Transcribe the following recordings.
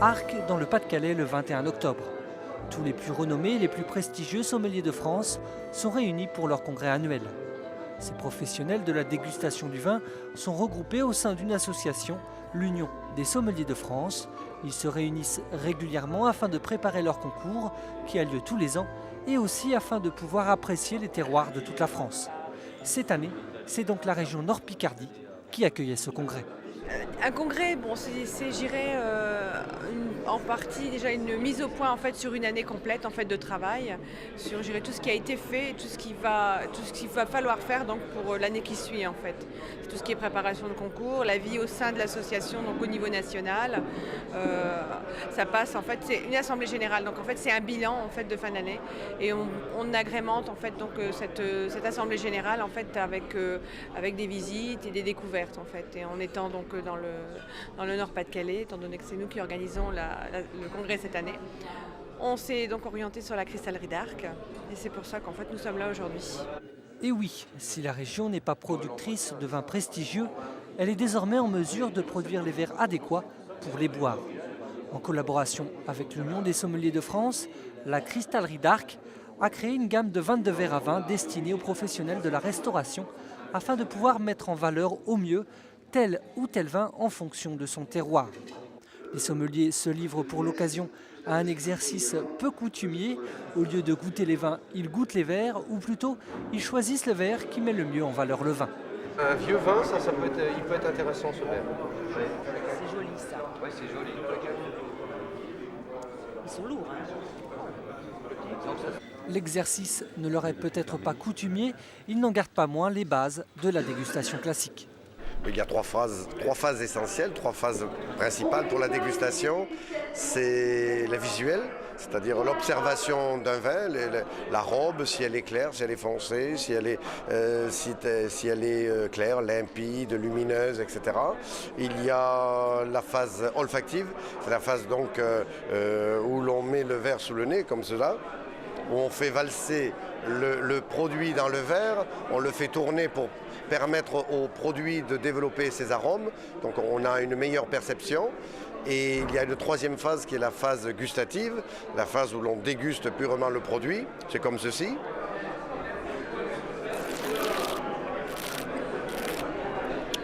Arques, dans le Pas-de-Calais, le 21 octobre. Tous les plus renommés et les plus prestigieux sommeliers de France sont réunis pour leur congrès annuel. Ces professionnels de la dégustation du vin sont regroupés au sein d'une association, l'Union des sommeliers de France. Ils se réunissent régulièrement afin de préparer leur concours, qui a lieu tous les ans, et aussi afin de pouvoir apprécier les terroirs de toute la France. Cette année, c'est donc la région Nord-Picardie qui accueillait ce congrès. Un congrès, bon, c'est je dirais, en partie déjà une mise au point en fait, sur une année complète en fait, de travail, sur je dirais, tout ce qui a été fait, tout ce qu'il va falloir faire donc, pour l'année qui suit. En fait. C'est tout ce qui est préparation de concours, la vie au sein de l'association donc, au niveau national. Ça passe, en fait, c'est une assemblée générale, donc en fait, c'est un bilan en fait, de fin d'année. Et on agrémente en fait, donc, cette assemblée générale en fait, avec des visites et des découvertes. En fait, et en étant donc, dans le Nord-Pas-de-Calais, étant donné que c'est nous qui organisons le congrès cette année. On s'est donc orienté sur la cristallerie d'Arques et c'est pour ça qu'en fait nous sommes là aujourd'hui. Et oui, si la région n'est pas productrice de vins prestigieux, elle est désormais en mesure de produire les verres adéquats pour les boire. En collaboration avec l'Union des sommeliers de France, la cristallerie d'Arques a créé une gamme de 22 verres à vin destinés aux professionnels de la restauration afin de pouvoir mettre en valeur au mieux tel ou tel vin en fonction de son terroir. Les sommeliers se livrent pour l'occasion à un exercice peu coutumier. Au lieu de goûter les vins, ils goûtent les verres, ou plutôt, ils choisissent le verre qui met le mieux en valeur le vin. Un vieux vin, il peut être intéressant ce verre. C'est joli ça. Oui, c'est joli. Ils sont lourds. L'exercice ne leur est peut-être pas coutumier, ils n'en gardent pas moins les bases de la dégustation classique. Il y a trois phases essentielles, trois phases principales pour la dégustation. C'est la visuelle, c'est-à-dire l'observation d'un vin, la robe, si elle est claire, si elle est foncée, si elle est claire, limpide, lumineuse, etc. Il y a la phase olfactive, c'est la phase donc, où l'on met le verre sous le nez, comme cela, où on fait valser le produit dans le verre, on le fait tourner pour permettre au produit de développer ses arômes, donc on a une meilleure perception. Et il y a une troisième phase qui est la phase gustative, la phase où l'on déguste purement le produit, c'est comme ceci.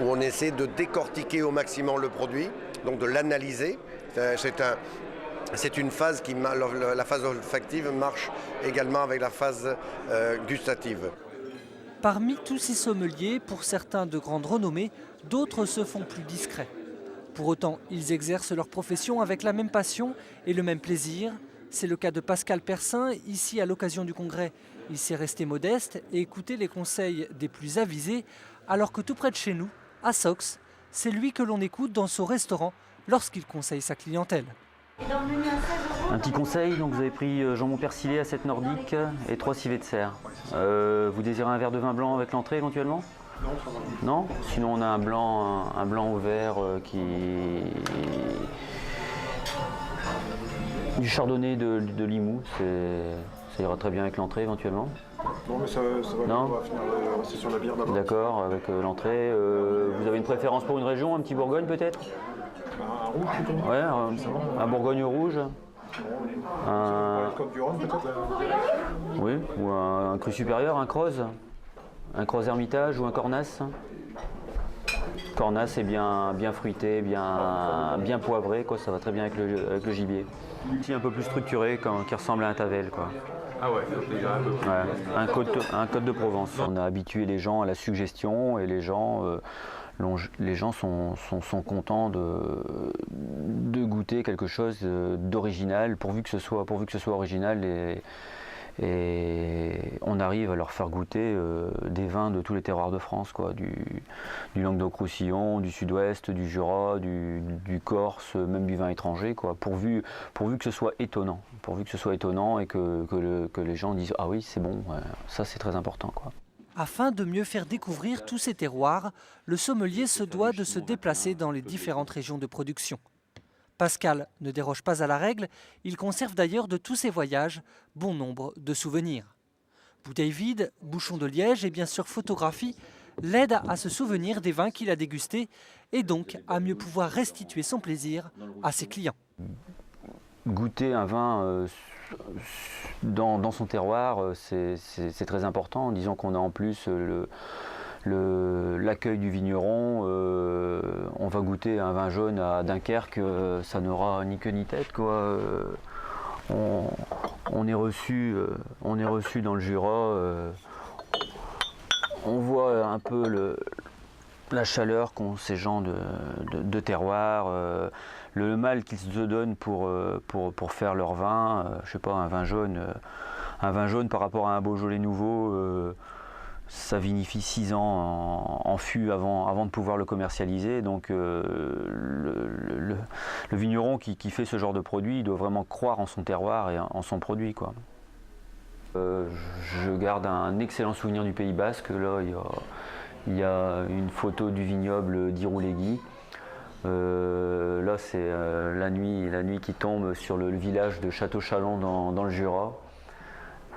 Où on essaie de décortiquer au maximum le produit, donc de l'analyser. C'est une phase la phase olfactive marche également avec la phase gustative. Parmi tous ces sommeliers, pour certains de grande renommée, d'autres se font plus discrets. Pour autant, ils exercent leur profession avec la même passion et le même plaisir. C'est le cas de Pascal Persin. Ici, à l'occasion du congrès, il s'est resté modeste et écouté les conseils des plus avisés, alors que tout près de chez nous, à Sox, c'est lui que l'on écoute dans son restaurant lorsqu'il conseille sa clientèle. Un petit conseil, donc vous avez pris jambon persillé, assiette nordique et 3 civets de serre. Vous désirez un verre de vin blanc avec l'entrée éventuellement ? Non, ça va. Non ? Sinon on a un blanc au vert du chardonnay de Limoux, ça ira très bien avec l'entrée éventuellement. Non, mais ça va, non, on va finir rester sur la bière d'abord. D'accord, avec l'entrée. Vous avez une préférence pour une région, un petit Bourgogne peut-être ? Un rouge plutôt. Ouais, un Bourgogne rouge. Un Côte du Rhône peut-être. Oui, ou un cru supérieur, un Croze. Un Croze Hermitage ou un Cornas. Cornas est bien fruité, bien poivré, quoi, ça va très bien avec le gibier. Un peu plus structuré, qui ressemble à un Tavel, quoi. Ah ouais, déjà un peu plus. Ouais, un Côte de Provence. On a habitué les gens à la suggestion et les gens sont contents de goûter quelque chose d'original, pourvu que ce soit original et on arrive à leur faire goûter des vins de tous les terroirs de France, quoi, du Languedoc-Roussillon, du Sud-Ouest, du Jura, du Corse, même du vin étranger, quoi, pourvu que ce soit étonnant, et que les gens disent ah oui c'est bon, ça c'est très important, quoi. Afin de mieux faire découvrir tous ces terroirs, le sommelier se doit de se déplacer dans les différentes régions de production. Pascal ne déroge pas à la règle, il conserve d'ailleurs de tous ses voyages bon nombre de souvenirs. Bouteilles vides, bouchons de liège et bien sûr photographie l'aident à se souvenir des vins qu'il a dégustés et donc à mieux pouvoir restituer son plaisir à ses clients. Goûter un vin dans son terroir, c'est très important. Disons qu'on a en plus l'accueil du vigneron. On va goûter un vin jaune à Dunkerque, ça n'aura ni queue ni tête, quoi. On est reçu dans le Jura. On voit un peu la chaleur qu'ont ces gens de terroir, le mal qu'ils se donnent pour faire leur vin. Je sais pas, un vin jaune par rapport à un Beaujolais nouveau, ça vinifie 6 ans en fût avant de pouvoir le commercialiser. Donc le vigneron qui fait ce genre de produit, il doit vraiment croire en son terroir et en son produit, quoi. Je garde un excellent souvenir du Pays Basque. Là, il y a une photo du vignoble d'Irouléguy. Là, c'est la nuit qui tombe sur le village de Château-Chalon dans le Jura.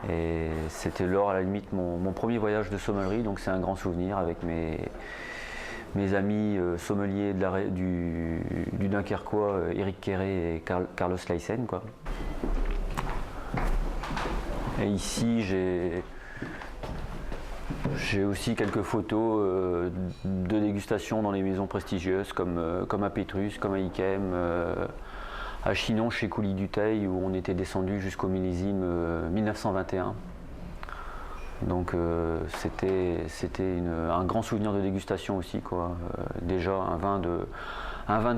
Et c'était lors, à la limite, mon premier voyage de sommellerie, donc c'est un grand souvenir avec mes amis sommeliers du Dunkerquois, Éric Quéré et Carlos Leisen, quoi. Et ici, j'ai aussi quelques photos de dégustation dans les maisons prestigieuses comme à Pétrus, comme à Yquem, à Chinon chez Coulis-Dutheil où on était descendu jusqu'au millésime 1921. Donc c'était un grand souvenir de dégustation aussi, quoi. Déjà un vin de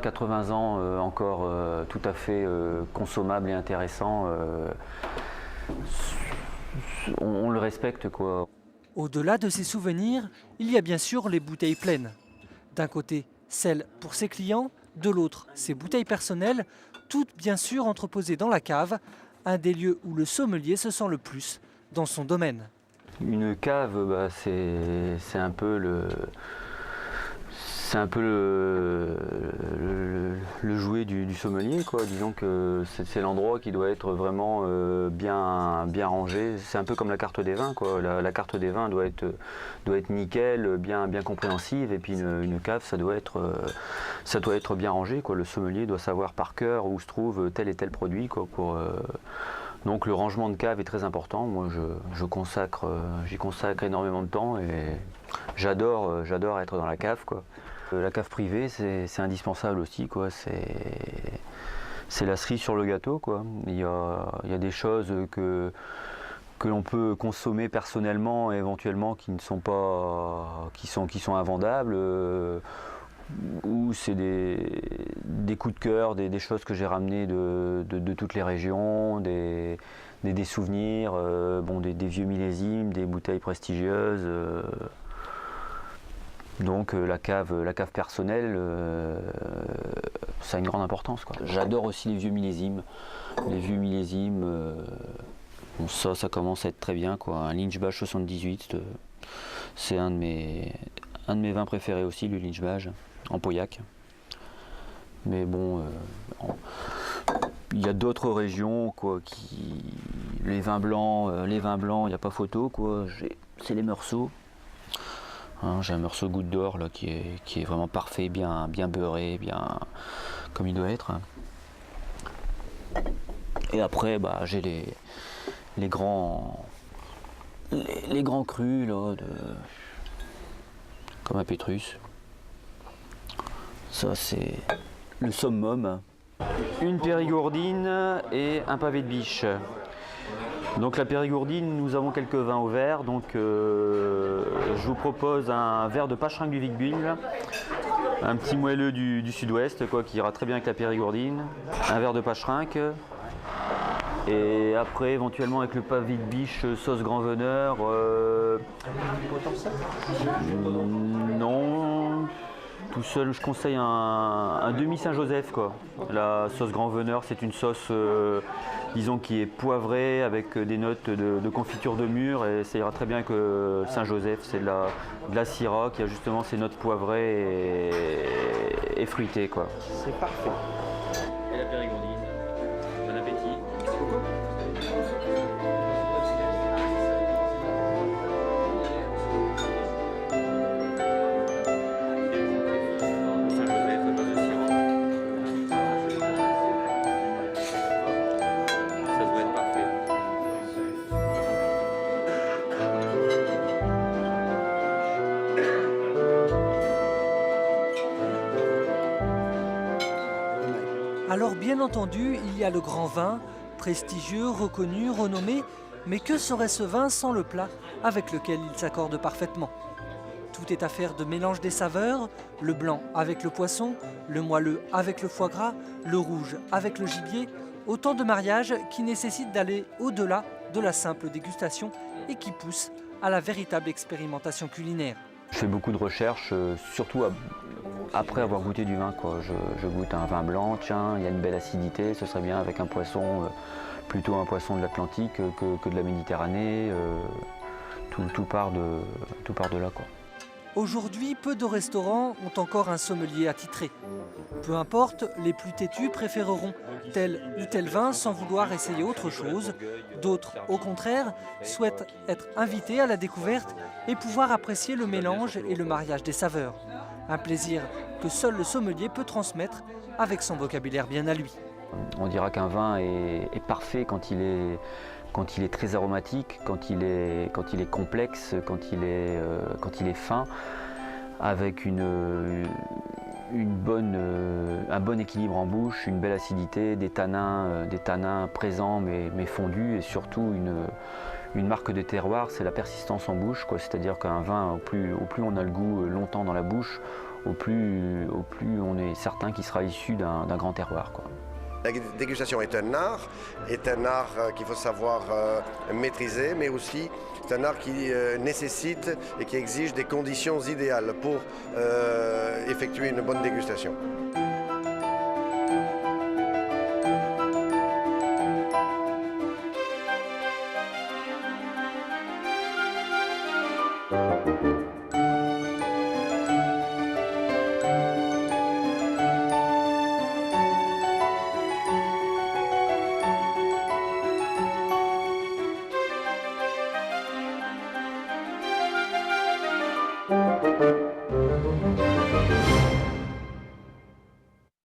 80 ans encore tout à fait consommable et intéressant. On le respecte, quoi. Au-delà de ces souvenirs, il y a bien sûr les bouteilles pleines. D'un côté, celles pour ses clients, de l'autre, ses bouteilles personnelles, toutes bien sûr entreposées dans la cave, un des lieux où le sommelier se sent le plus dans son domaine. Une cave, c'est un peu le jouet du sommelier, quoi. Disons que c'est l'endroit qui doit être vraiment bien rangé. C'est un peu comme la carte des vins, quoi. La carte des vins doit être nickel, bien compréhensive, et puis une cave, ça doit être bien rangé, quoi. Le sommelier doit savoir par cœur où se trouve tel et tel produit, quoi, donc le rangement de cave est très important. Moi, j'y consacre énormément de temps et j'adore être dans la cave, quoi. La cave privée, c'est indispensable aussi, quoi. C'est la cerise sur le gâteau, quoi. Il y a des choses que l'on peut consommer personnellement, éventuellement, qui sont invendables, ou c'est des coups de cœur, des choses que j'ai ramenées de toutes les régions, des souvenirs, des vieux millésimes, des bouteilles prestigieuses. Donc la cave personnelle, ça a une grande importance, quoi. J'adore aussi les vieux millésimes. Les vieux millésimes, ça commence à être très bien, quoi. Un Linzbach 78, c'est un de mes vins préférés aussi, le Linzbach, en Pauillac. Mais bon, il y a d'autres régions, quoi, les vins blancs, il n'y a pas photo, quoi. C'est les Meursault. Hein, j'ai un Meursault Goutte d'Or là qui est vraiment parfait, bien beurré, bien comme il doit être. Et après, j'ai les grands crus là, comme à Pétrus. Ça, c'est le summum. Une périgourdine et un pavé de biche. Donc la périgourdine, nous avons quelques vins au verre. Donc je vous propose un verre de Pacherinck du Vic-Bilh, un petit moelleux du sud-ouest, quoi, qui ira très bien avec la périgourdine, un verre de Pacherinck. Et après, éventuellement avec le pavé de biche sauce grand veneur. Non, tout seul, je conseille un demi Saint-Joseph, quoi. La sauce grand veneur, c'est une sauce, disons, qui est poivrée avec des notes de confiture de mûre, et ça ira très bien avec Saint-Joseph. C'est de la syrah qui a justement ces notes poivrées et fruitées, quoi. C'est parfait. Et la périgourdine. Bon appétit. Alors bien entendu, il y a le grand vin, prestigieux, reconnu, renommé, mais que serait ce vin sans le plat avec lequel il s'accorde parfaitement? Tout est affaire de mélange des saveurs, le blanc avec le poisson, le moelleux avec le foie gras, le rouge avec le gibier, autant de mariages qui nécessitent d'aller au-delà de la simple dégustation et qui poussent à la véritable expérimentation culinaire. Je fais beaucoup de recherches, surtout après avoir goûté du vin, quoi. Je goûte un vin blanc, tiens, il y a une belle acidité, ce serait bien avec un poisson, plutôt un poisson de l'Atlantique que de la Méditerranée. Tout part de là, quoi. Aujourd'hui, peu de restaurants ont encore un sommelier attitré. Peu importe, les plus têtus préféreront tel ou tel vin sans vouloir essayer autre chose. D'autres, au contraire, souhaitent être invités à la découverte et pouvoir apprécier le mélange et le mariage des saveurs. Un plaisir que seul le sommelier peut transmettre avec son vocabulaire bien à lui. On dira qu'un vin est parfait quand il est très aromatique, quand il est complexe, quand il est fin, avec un bon équilibre en bouche, une belle acidité, des tanins présents mais fondus, et surtout une marque de terroir, c'est la persistance en bouche, quoi. C'est-à-dire qu'un vin, au plus on a le goût longtemps dans la bouche, au plus on est certain qu'il sera issu d'un grand terroir, quoi. La dégustation est un art qu'il faut savoir maîtriser, mais aussi c'est un art qui nécessite et qui exige des conditions idéales pour effectuer une bonne dégustation. Thank you.